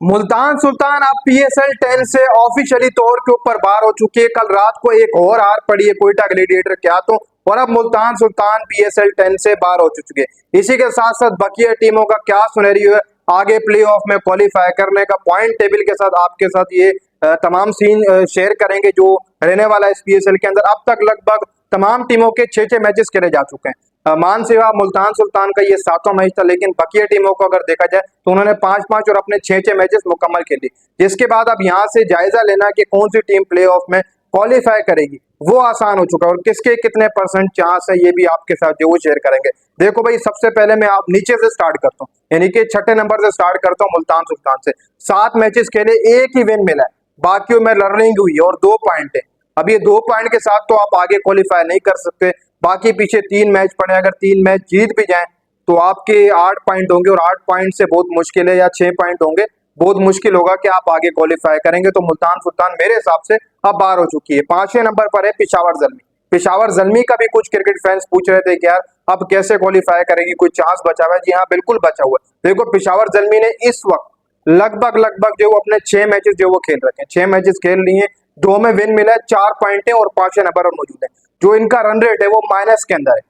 मुल्तान सुल्तान अब PSL 10 से officially तौर के ऊपर बाहर हो चुकी है। कल रात को एक और हार पड़ी है कोयटा ग्लैडिएटर के हाथों और अब मुल्तान सुल्तान PSL 10 से बाहर हो चुके हैं। इसी के साथ साथ बकिया टीमों का क्या सिनेरियो है आगे प्लेऑफ में क्वालिफाई करने का, पॉइंट टेबल के साथ आपके साथ ये तमाम सीन शेयर करेंगे जो रहने वाला है इस PSL के अंदर। अब तक लगभग तमाम टीमों के 6-6 मैचेस खेले जा चुके हैं। मान सेवा मुल्तान सुल्तान का ये 7वां मैच था, लेकिन बकिया टीमों को अगर देखा जाए तो उन्होंने 5-5 और अपने 6-6 मैचेस मुकम्मल खेले। जिसके बाद अब यहाँ से जायजा लेना कि कौन सी टीम प्लेऑफ में क्वालिफाई करेगी वो आसान हो चुका है और किसके कितने % चांस है ये भी आपके साथ जो वो शेयर करेंगे। देखो भाई, सबसे पहले मैं आप नीचे से स्टार्ट करता हूँ, यानी कि 6ठे नंबर से स्टार्ट करता हूँ मुल्तान सुल्तान से। 7 मैचेस खेले, एक ही विन मिला है, बाकियों में लर्निंग हुई है और 2 पॉइंट है। अब ये 2 पॉइंट के साथ तो आप आगे क्वालिफाई नहीं कर सकते। बाकी पीछे 3 मैच पड़े, अगर 3 मैच जीत भी जाएं तो आपके 8 पॉइंट होंगे और 8 पॉइंट से बहुत मुश्किल है, या 6 पॉइंट होंगे, बहुत मुश्किल होगा कि आप आगे क्वालिफाई करेंगे। तो मुल्तान सुल्तान मेरे हिसाब से अब बाहर हो चुकी है। 5वें नंबर पर है पिशावर ज़ल्मी। पिशावर ज़ल्मी का भी कुछ क्रिकेट फैंस पूछ रहे थे कि यार अब कैसे क्वालिफाई करेगी, कोई चांस बचा हुआ है? जी हाँ, बिल्कुल बचा हुआ है। देखो, पिशावर ज़ल्मी ने इस वक्त लगभग जो अपने 6 मैचेस जो वो खेल रखे हैं, 6 मैचेस खेल लिए, 2 में विन मिला है, 4 पॉइंट है और 5वें नंबर पर मौजूद है। जो इनका रन रेट है वो माइनस के अंदर है,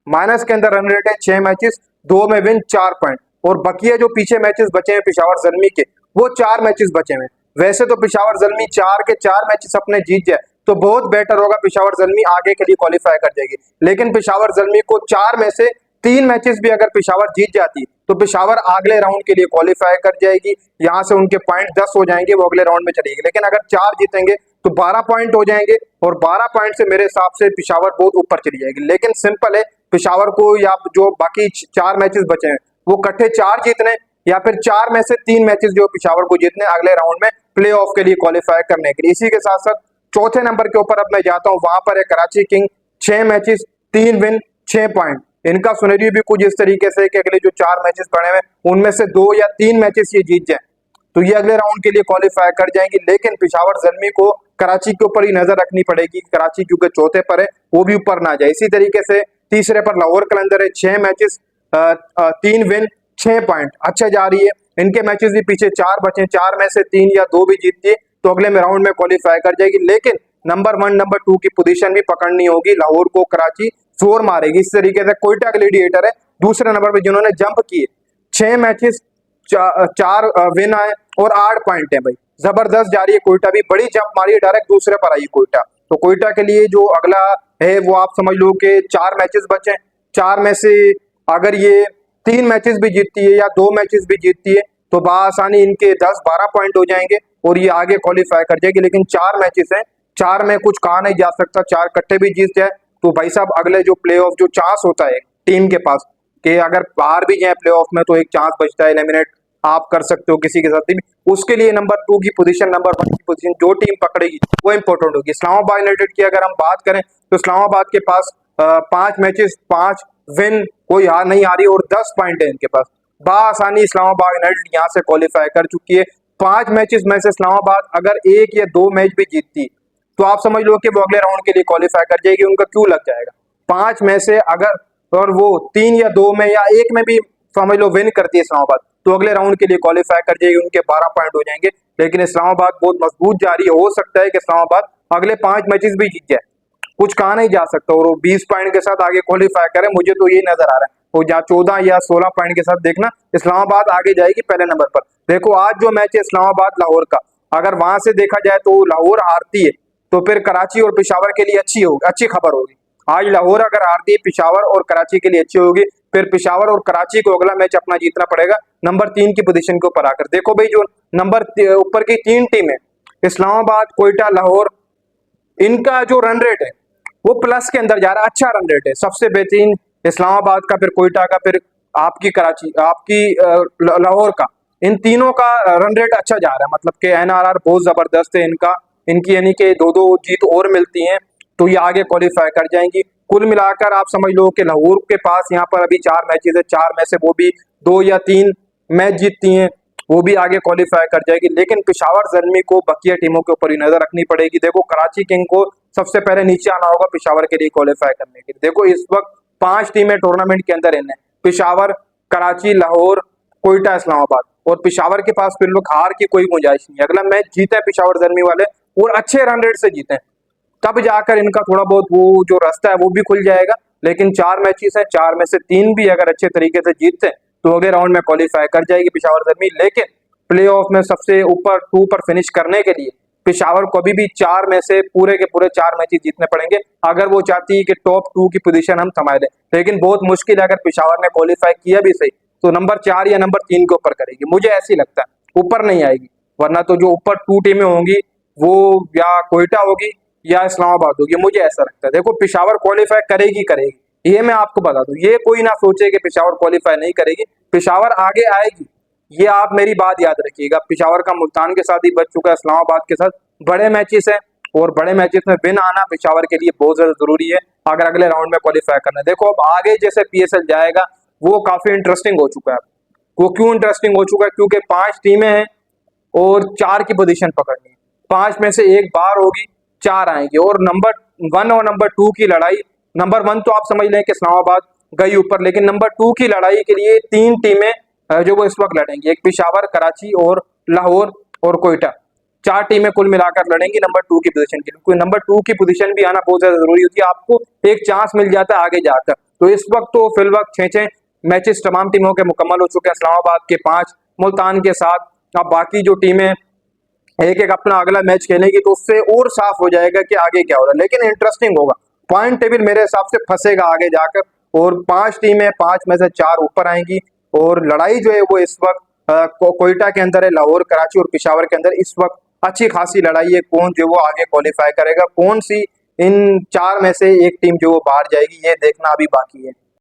माइनस के अंदर रन रेट है। 6 मैचेस, 2 में विन, 4 पॉइंट। और बकिया जो पीछे मैचेस बचे हैं पिशावर ज़ल्मी के, वो 4 मैचेस बचे हुए हैं। वैसे तो पिशावर ज़ल्मी 4 के 4 मैचेस अपने जीत जाए तो बहुत बेटर होगा, पिशावर ज़ल्मी आगे के लिए क्वालिफाई कर जाएगी। लेकिन पिशावर ज़ल्मी को 4 में से 3 मैचेस भी अगर पिशावर जीत जाती तो पिशावर अगले राउंड के लिए क्वालिफाई कर जाएगी। यहाँ से उनके पॉइंट 10 हो जाएंगे, वो अगले राउंड में चलेगी। लेकिन अगर 4 जीतेंगे तो 12 पॉइंट हो जाएंगे और 12 पॉइंट से मेरे हिसाब से पिशावर बहुत ऊपर चली जाएगी। लेकिन सिंपल है, पिशावर को या जो बाकी 4 मैचेस बचे हैं वो इकट्ठे 4 जीतने, या फिर 4 में से 3 मैचेस जो पिशावर को जीतने अगले राउंड में प्ले ऑफ के लिए क्वालिफाई करने के लिए। इसी के साथ साथ चौथे नंबर के ऊपर अब मैं जाता हूँ, वहां पर है Karachi king. 6 matches, 3 win, 6 point. इनका सिनेरियो भी कुछ इस तरीके से कि अगले जो 4 मैचेस पड़े हुए उनमें से 2 या 3 मैचेस ये जीत जाए तो ये अगले राउंड के लिए क्वालिफाई कर जाएंगी। लेकिन पिशावर ज़ल्मी को कराची के ऊपर ही नजर रखनी पड़ेगी, कराची क्योंकि चौथे पर है वो भी ऊपर ना जाए। इसी तरीके से तीसरे पर लाहौर कलंदर है। 6 मैचेस, 3 विन, 6 पॉइंट, अच्छा जा रही है। इनके मैचेस भी पीछे 4 बचे, 4 में से 3 या 2 भी जीतती है तो अगले में राउंड में क्वालिफाई कर जाएगी। लेकिन नंबर 1, नंबर 2 की पोजीशन भी पकड़नी होगी, लाहौर को कराची जोर मारेगी। इस तरीके से कोयटा ग्लैडिएटर है दूसरे नंबर पे जिन्होंने जंप किए। 6 मैचेस, 4 विन आए और 8 पॉइंट है। भाई जबरदस्त जा रही है, कोयटा भी बड़ी जंप मारी है, डायरेक्ट दूसरे पर आई कोयटा। तो कोयटा के लिए जो अगला है वो आप समझ लो कि 4 मैचेस बचे, 4 में से अगर ये 3 मैचेस भी जीतती है या 2 मैचेस भी जीतती है तो बआसानी इनके 10-12 पॉइंट हो जाएंगे और ये आगे क्वालिफाई कर जाएगी। लेकिन 4 मैचेस हैं, 4 में कुछ कहा नहीं जा सकता, 4 इकट्ठे भी जीत जाए तो भाई साहब अगले जो प्ले ऑफ जो चांस होता है टीम के पास कि अगर बाहर भी जाए प्ले ऑफ में तो एक चांस बचता है, एलिमिनेट आप कर सकते हो किसी के साथ भी। उसके लिए नंबर 2 की पोजीशन, नंबर 1 की पोजीशन जो टीम पकड़ेगी वो इंपॉर्टेंट होगी। इस्लामाबाद यूनाइटेड की अगर हम बात करें तो इस्लामाबाद के पास 5 मैचेस, 5 विन, कोई हार नहीं आ रही और 10 पॉइंट है इनके पास। बआसानी इस्लामाबाद यूनाइटेड यहाँ से क्वालिफाई कर चुकी है। 5 मैचेस में से इस्लामाबाद अगर 1 या 2 मैच भी जीतती तो आप समझ लो कि वो अगले राउंड के लिए क्वालिफाई कर जाएगी। उनका क्यों लग जाएगा 5 में से अगर और वो 3 या 2 में या 1 में भी समझ लो विन करती है इस्लामाबाद तो अगले राउंड के लिए क्वालिफाई कर जाएगी, उनके 12 पॉइंट हो जाएंगे। लेकिन इस्लामाबाद बहुत मजबूत जा रही है, हो सकता है कि इस्लामाबाद अगले 5 मैचेस भी जीत जाए, कुछ कहा नहीं जा सकता और वो 20 पॉइंट के साथ आगे क्वालिफाई करे, मुझे तो ये नजर आ रहा है। वो जहाँ 14 या 16 पॉइंट के साथ देखना इस्लामाबाद आगे जाएगी पहले नंबर पर। देखो आज जो मैच है इस्लामाबाद लाहौर का, अगर वहां से देखा जाए तो लाहौर हारती है तो फिर कराची और पेशावर के लिए अच्छी खबर होगी। आज लाहौर अगर हारती है पिशावर और कराची के लिए अच्छी होगी, फिर पिशावर और कराची को अगला मैच अपना जीतना पड़ेगा नंबर 3 की पोजीशन के ऊपर आकर। देखो भाई, जो नंबर ऊपर की 3 टीम है इस्लामाबाद, कोयटा, लाहौर, इनका जो रन रेट है वो प्लस के अंदर जा रहा है, अच्छा रन रेट है। सबसे बेहतरीन इस्लामाबाद का, फिर कोयटा का, फिर आपकी कराची, आपकी लाहौर का, इन तीनों का रन रेट अच्छा जा रहा है। मतलब कि NRR बहुत जबरदस्त है इनका, इनकी यानी कि 2-2 जीत और मिलती हैं तो ये आगे क्वालिफाई कर जाएंगी। कुल मिलाकर आप समझ लो कि लाहौर के पास यहाँ पर अभी 4 मैचेस है, 4 में से वो भी 2 या 3 मैच जीतती हैं, वो भी आगे क्वालिफाई कर जाएगी। लेकिन पेशावर ज़ल्मी को बकिया टीमों के ऊपर ही नजर रखनी पड़ेगी। देखो कराची किंग को सबसे पहले नीचे आना होगा पेशावर के लिए क्वालिफाई करने के लिए। देखो इस वक्त 5 टीमें टूर्नामेंट के अंदर इन है, पेशावर, कराची, लाहौर, कोयटा, इस्लामाबाद। और पिशावर के पास फिर लोग हार की कोई गुंजाइश नहीं है। अगला मैच जीते हैं पिशावर जर्मी वाले और अच्छे रन रेट से जीते हैं, तब जाकर इनका थोड़ा बहुत वो जो रास्ता है वो भी खुल जाएगा। लेकिन 4 मैचेस हैं, 4 में से 3 भी अगर अच्छे तरीके से जीतते हैं तो अगले राउंड में क्वालिफाई कर जाएगी पिशावर जर्मी। लेकिन प्लेऑफ में सबसे ऊपर 2 पर फिनिश करने के लिए पिशावर को अभी भी 4 में से पूरे के पूरे 4 मैचेस जीतने पड़ेंगे अगर वो चाहती है कि टॉप 2 की पोजीशन हम थमा लें। लेकिन बहुत मुश्किल है, अगर पिशावर ने क्वालिफाई किया भी सही तो नंबर 4 या नंबर 3 के ऊपर करेगी, मुझे ऐसी लगता है, ऊपर नहीं आएगी। वरना तो जो ऊपर 2 टीमें होंगी वो या कोयटा होगी या इस्लामाबाद होगी, मुझे ऐसा लगता है। देखो पिशावर क्वालिफाई करेगी करेगी, ये मैं आपको बता दूं, ये कोई ना सोचे कि पिशावर क्वालिफाई नहीं करेगी, पिशावर आगे आएगी, ये आप मेरी बात याद रखिएगा। पिशावर का मुल्तान के साथ ही बच चुका है, इस्लामाबाद के साथ बड़े मैचेस है और बड़े मैचेस में विन आना पिशावर के लिए बहुत ज्यादा जरूरी है अगर अगले राउंड में क्वालिफाई करना है। देखो अब आगे जैसे पीएसएल जाएगा वो काफी इंटरेस्टिंग हो चुका है। वो क्यों इंटरेस्टिंग हो चुका है? क्योंकि 5 टीमें हैं और 4 की पोजीशन पकड़नी है, 5 में से एक बार होगी, 4 आएंगे और नंबर 1 और नंबर 2 की लड़ाई, नंबर 1 तो आप समझ लें कि इस्लामाबाद गई ऊपर, लेकिन नंबर 2 की लड़ाई के लिए 3 टीमें जो वो इस वक्त लड़ेंगी, एक पिशावर, कराची और लाहौर और कोयटा, 4 टीमें कुल मिलाकर लड़ेंगी नंबर 2 की पोजीशन के लिए। क्योंकि नंबर 2 की पोजीशन भी आना बहुत ज्यादा जरूरी होती है, आपको एक चांस मिल जाता है आगे जाकर। तो इस वक्त तो फिल वक्त 6-6 मैचेस तमाम टीमों के मुकम्मल हो चुके हैं, इस्लामाबाद के 5, मुल्तान के 7। अब बाकी जो टीमें एक एक अपना अगला मैच खेलेंगी तो उससे और साफ हो जाएगा कि आगे क्या हो रहा है। लेकिन इंटरेस्टिंग होगा, पॉइंट टेबल मेरे हिसाब से फंसेगा आगे जाकर और 5 टीमें, 5 में से 4 ऊपर आएंगी और लड़ाई जो है वो इस वक्त कोयटा के अंदर है, लाहौर, कराची और पिशावर के अंदर इस वक्त अच्छी खासी लड़ाई है। कौन जो वो आगे क्वालिफाई करेगा, कौन सी इन 4 में से एक टीम जो वो बाहर जाएगी, ये देखना अभी बाकी है।